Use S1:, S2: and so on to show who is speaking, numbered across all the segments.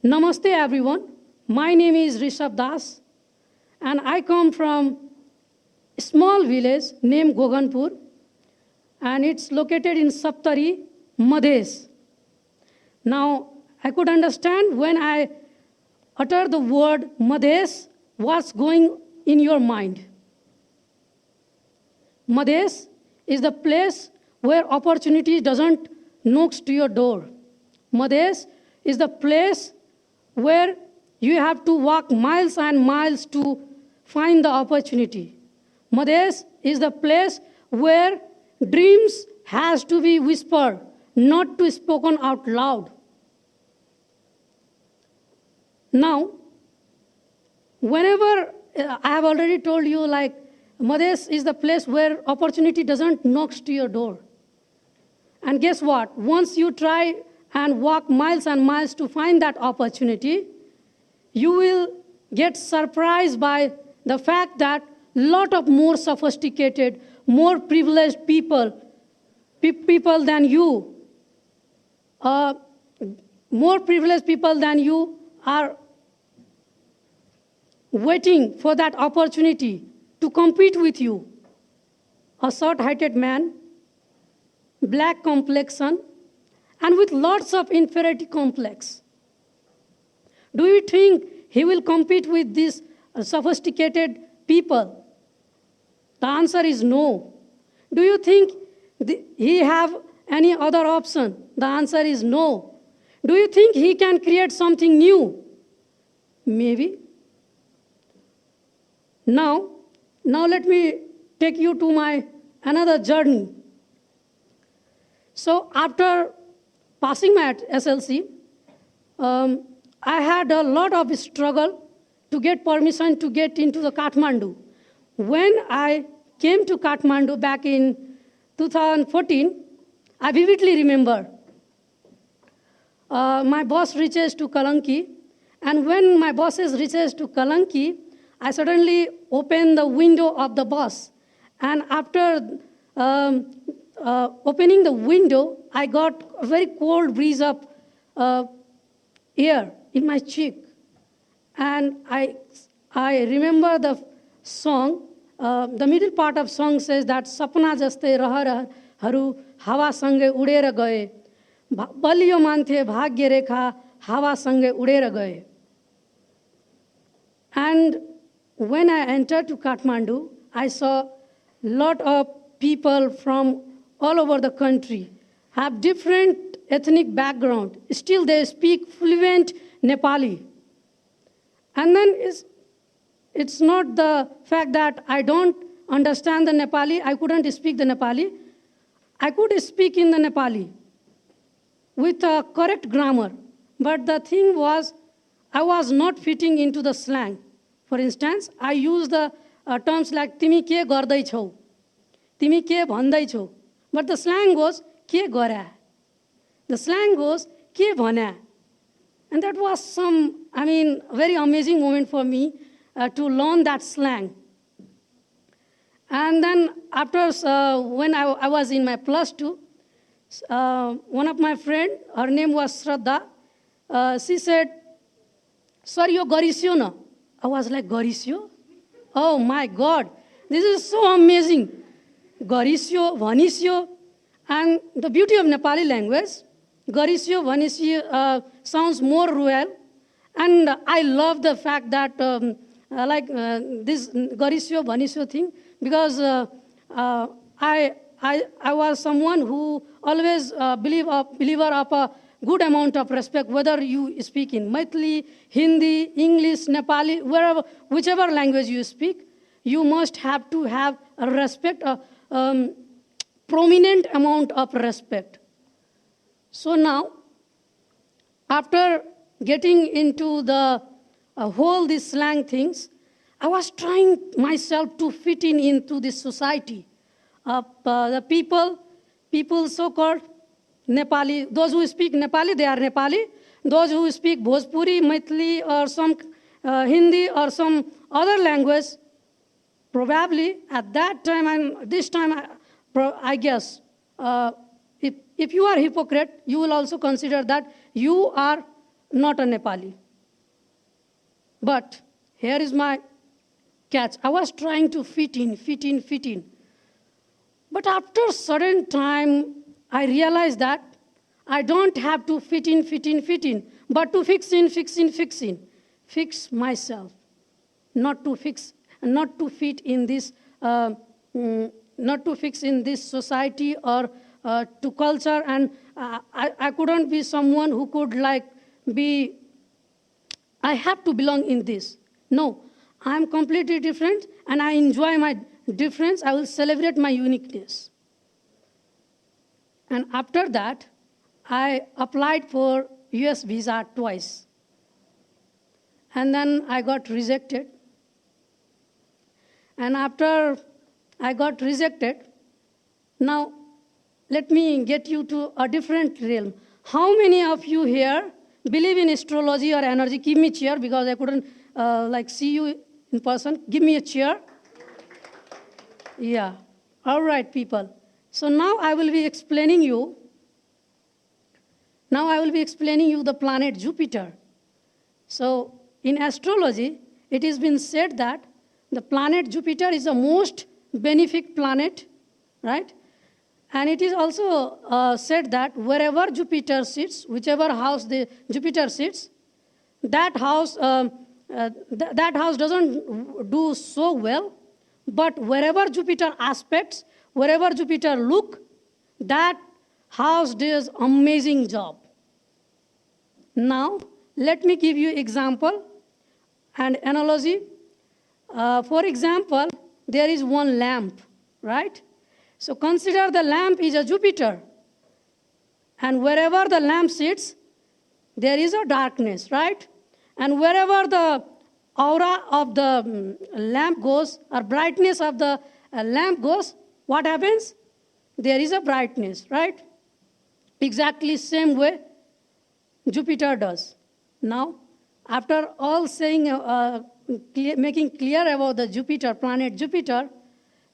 S1: Namaste everyone. My name is Rishabh Das and I come from a small village named Goganpur and it's located in Saptari, Madhes. Now, I could understand when I utter the word Madhes, what's going in your mind. Madhes is the place where opportunity doesn't knock to your door. Madhes is the place where you have to walk miles and miles to find the opportunity. Madhes is the place where dreams has to be whispered, not to spoken out loud. Now, whenever I have already told you, like, Madhes is the place where opportunity doesn't knock to your door. And guess what? Once you try and walk miles and miles to find that opportunity, you will get surprised by the fact that a lot of more sophisticated, more privileged people than you, more privileged people than you are waiting for that opportunity to compete with you. A short-heighted man, black complexion, and with lots of inferiority complex. Do you think he will compete with these sophisticated people? The answer is no. Do you think he have any other option? The answer is no. Do you think he can create something new? Maybe. Now let me take you to my another journey. So after passing my SLC, I had a lot of struggle to get permission to get into the Kathmandu. When I came to Kathmandu back in 2014, I vividly remember my bus reaches to Kalanki, and when my bus reaches to Kalanki, I suddenly opened the window of the bus, and after opening the window, I got a very cold breeze of air in my cheek. And I remember the song, the middle part of song says that sapna jaste rahar hawa sange udera gaye, baliyo manthe bhagya rekha hawa sange udera gaye. And when I entered to Kathmandu, I saw a lot of people from all over the country have different ethnic background. Still, they speak fluent Nepali. And then it's not the fact that I don't understand the Nepali, I couldn't speak the Nepali. I could speak in the Nepali with a correct grammar. But the thing was, I was not fitting into the slang. For instance, I use the terms like timi ke gardai chhau, timi ke bhandai chhau. But the slang goes ke gora. The slang goes ke bhana. And that was very amazing moment for me to learn that slang. And then after, when I was in my +2, one of my friend, her name was Shraddha, she said, "Sir, you garisyo na?" I was like, "Garisyo? Oh my God, this is so amazing. Garisyo, Vanisyo." And the beauty of Nepali language, Garisyo, Vanisyo sounds more royal. And I love the fact that this Garisyo, Vanisyo thing, because I was someone who always believer of a good amount of respect, whether you speak in Maithili, Hindi, English, Nepali, whichever language you speak, you must have to have a respect, a prominent amount of respect. So now, after getting into the whole these slang things, I was trying myself to fit into this society. The people so-called Nepali, those who speak Nepali, they are Nepali. Those who speak Bhojpuri, Maithili, or some Hindi, or some other language, probably at that time and this time, I guess, if you are hypocrite, you will also consider that you are not a Nepali. But here is my catch. I was trying to fit in. But after a certain time, I realized that I don't have to fit in, but to fix in. Fix myself, not to fit in this, not to fix in this society or to culture, and I couldn't be someone who could I have to belong in this. No, I'm completely different, and I enjoy my difference. I will celebrate my uniqueness. And after that, I applied for US visa twice. And then I got rejected. And after I got rejected, now let me get you to a different realm. How many of you here believe in astrology or energy? Give me a chair, because I couldn't see you in person. Give me a chair. Yeah. All right, people. So now I will be explaining you. The planet Jupiter. So in astrology, it has been said that the planet Jupiter is the most benefic planet, right? And it is also said that wherever Jupiter sits, whichever house Jupiter sits, that house doesn't do so well. But wherever Jupiter aspects, wherever Jupiter look, that house does amazing job. Now, let me give you example and analogy. For example, there is one lamp, right? So consider the lamp is a Jupiter. And wherever the lamp sits, there is a darkness, right? And wherever the aura of the lamp goes, or brightness of the lamp goes, what happens? There is a brightness, right? Exactly same way Jupiter does. Now, after all saying, making clear about the Jupiter, planet Jupiter,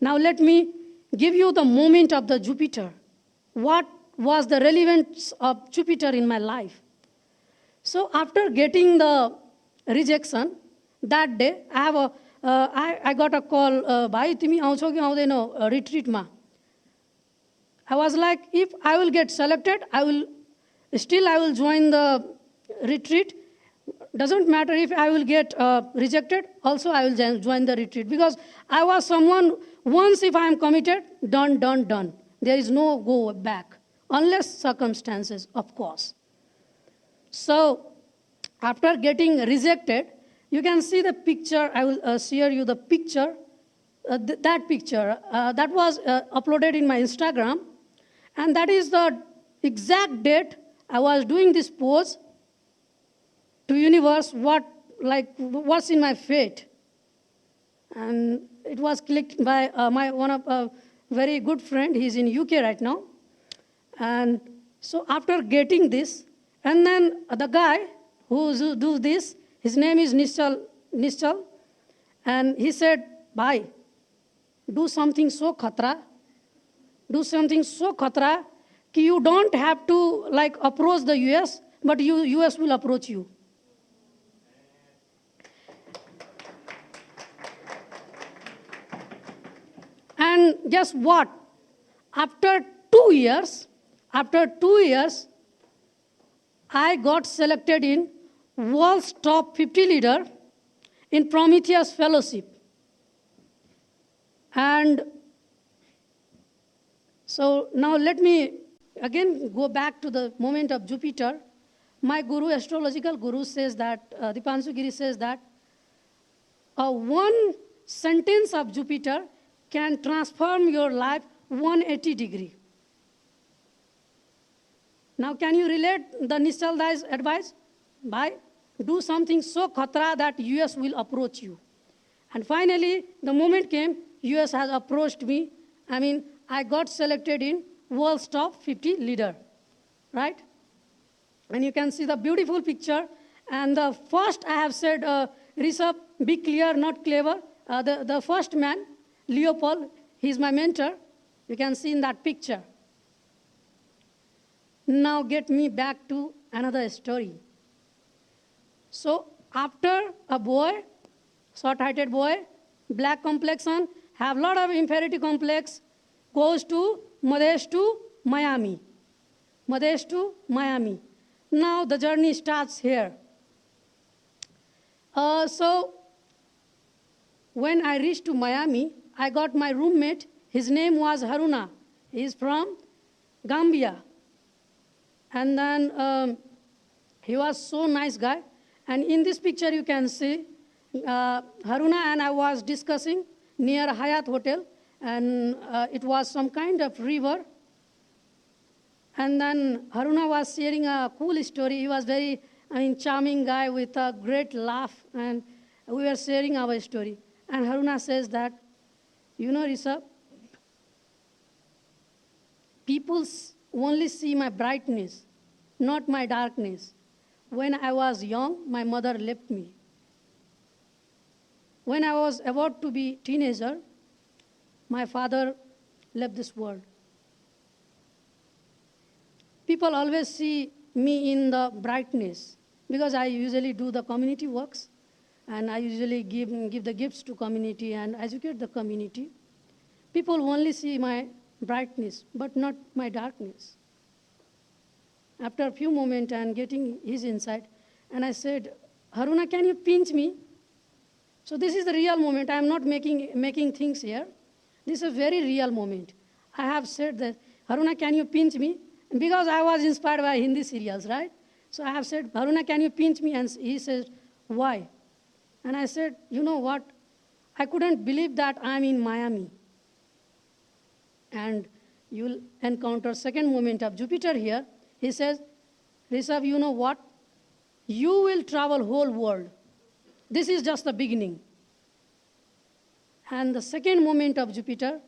S1: now let me give you the moment of the Jupiter. What was the relevance of Jupiter in my life? So after getting the rejection, that day, I got a call, bhai, timi आउँछौ कि आउँदैनौ retreat ma. I was like, if I will get selected, I will join the retreat. Doesn't matter if I will get rejected, also I will join the retreat. Because I was someone, once if I am committed, done. There is no go back, unless circumstances, of course. So, after getting rejected, you can see the picture. I will share you the picture. That picture, that was uploaded in my Instagram. And that is the exact date I was doing this pose to universe, what's in my fate. And it was clicked by one of a very good friend. He's in UK right now. And so after getting this, and then the guy who do this, his name is Nischal, and he said, bhai, do something so khatra कि you don't have to approach the US, but US will approach you. And guess what? After 2 years, I got selected in world's top 50 leader in Prometheus Fellowship. And so now let me again go back to the moment of Jupiter. My guru, astrological guru, says that, Dipanshu Giri says that, one sentence of Jupiter can transform your life 180 degrees. Now, can you relate the Nischal Dai's advice? By do something so khatra that US will approach you. And finally, the moment came, US has approached me. I mean, I got selected in world's top 50 leader, right? And you can see the beautiful picture. And the first I have said, Rishabh, be clear, not clever. The first man, Leopold, he's my mentor. You can see in that picture. Now get me back to another story. So after a boy, short-heighted boy, black complexion, have a lot of inferiority complex, goes to Madhesh to Miami. Madhesh to Miami. Now the journey starts here. So when I reached to Miami, I got my roommate. His name was Haruna. He's from Gambia. And then he was so nice guy. And in this picture you can see Haruna and I was discussing near Hyatt Hotel. And it was some kind of river. And then Haruna was sharing a cool story. He was very charming guy with a great laugh. And we were sharing our story. And Haruna says that, you know, Rishabh, people only see my brightness, not my darkness. When I was young, my mother left me. When I was about to be teenager, my father left this world. People always see me in the brightness because I usually do the community works and I usually give the gifts to community and educate the community. People only see my brightness, but not my darkness. After a few moments and getting his insight, and I said, Haruna, can you pinch me? So this is the real moment. I am not making things here. This is a very real moment. I have said that, Haruna, can you pinch me? And because I was inspired by Hindi serials, right? So I have said, Haruna, can you pinch me? And he said, why? And I said, you know what? I couldn't believe that I'm in Miami. And you'll encounter second moment of Jupiter here. He says, Rishabh, you know what? You will travel whole world. This is just the beginning. And the second moment of Jupiter,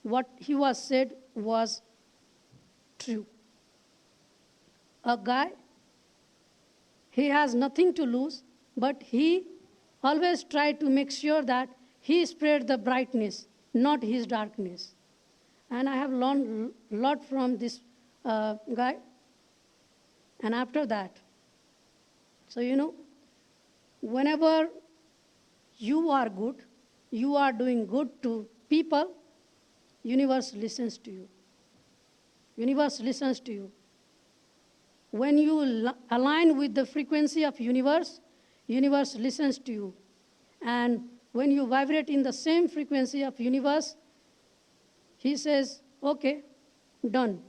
S1: what he was said was true. A guy, he has nothing to lose, but he always tried to make sure that he spread the brightness, not his darkness. And I have learned a lot from this guy. And after that, so you know, whenever you are good, you are doing good to people, universe listens to you. Universe listens to you. When you align with the frequency of universe, universe listens to you. And when you vibrate in the same frequency of universe, he says, okay, done.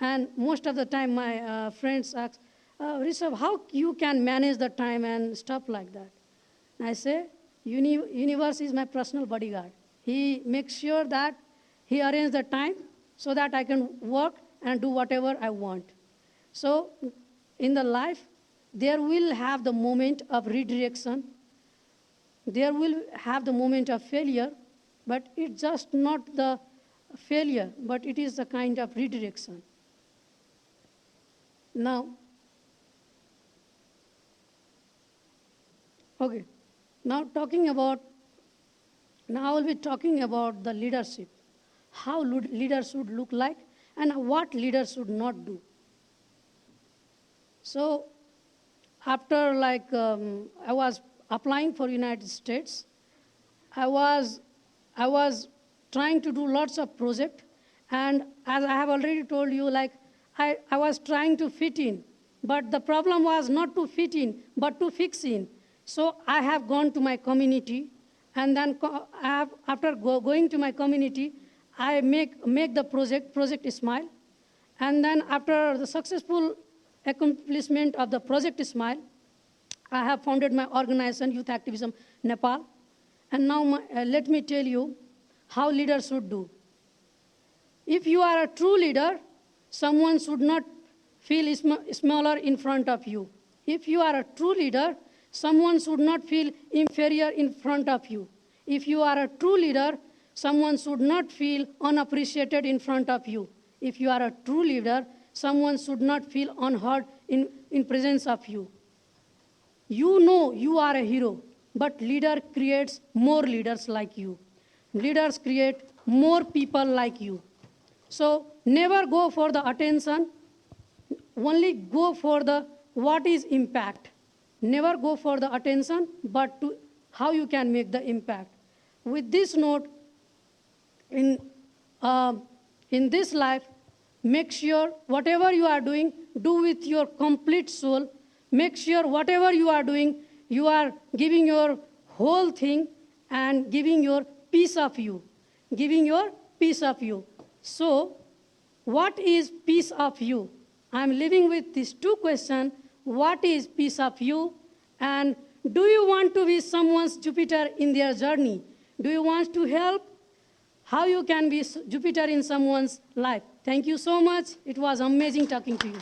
S1: And most of the time my friends ask, Rishabh, how you can manage the time and stuff like that? And I say, universe is my personal bodyguard. He makes sure that he arranges the time so that I can work and do whatever I want. So in the life, there will have the moment of redirection. There will have the moment of failure, but it's just not the failure, but it is the kind of redirection. Now, okay, now I will be talking about the leadership, how leaders should look like and what leaders should not do. So after I was applying for United States, I was trying to do lots of projects, and as I have already told you, I was trying to fit in, but the problem was not to fit in, but to fix in. So I have gone to my community, and then after going to my community, I make the Project Smile, and then after the successful accomplishment of the Project Smile, I have founded my organization, Youth Activism Nepal. And now let me tell you how leaders should do. If you are a true leader, someone should not feel smaller in front of you. If you are a true leader, someone should not feel inferior in front of you. If you are a true leader, someone should not feel unappreciated in front of you. If you are a true leader, someone should not feel unheard in presence of you. You know you are a hero, but leader creates more leaders like you. Leaders create more people like you. So never go for the attention, only go for the what is impact. never go for the attention, but to how you can make the impact. With this note, in, uh, in this life, make sure whatever you are doing, do with your complete soul. Make sure whatever you are doing, you are giving your whole thing and giving your piece of you. Giving your piece of you. So, what is piece of you? I'm living with these two questions. What is piece of you? And do you want to be someone's Jupiter in their journey? Do you want to help? How you can be Jupiter in someone's life? Thank you so much. It was amazing talking to you.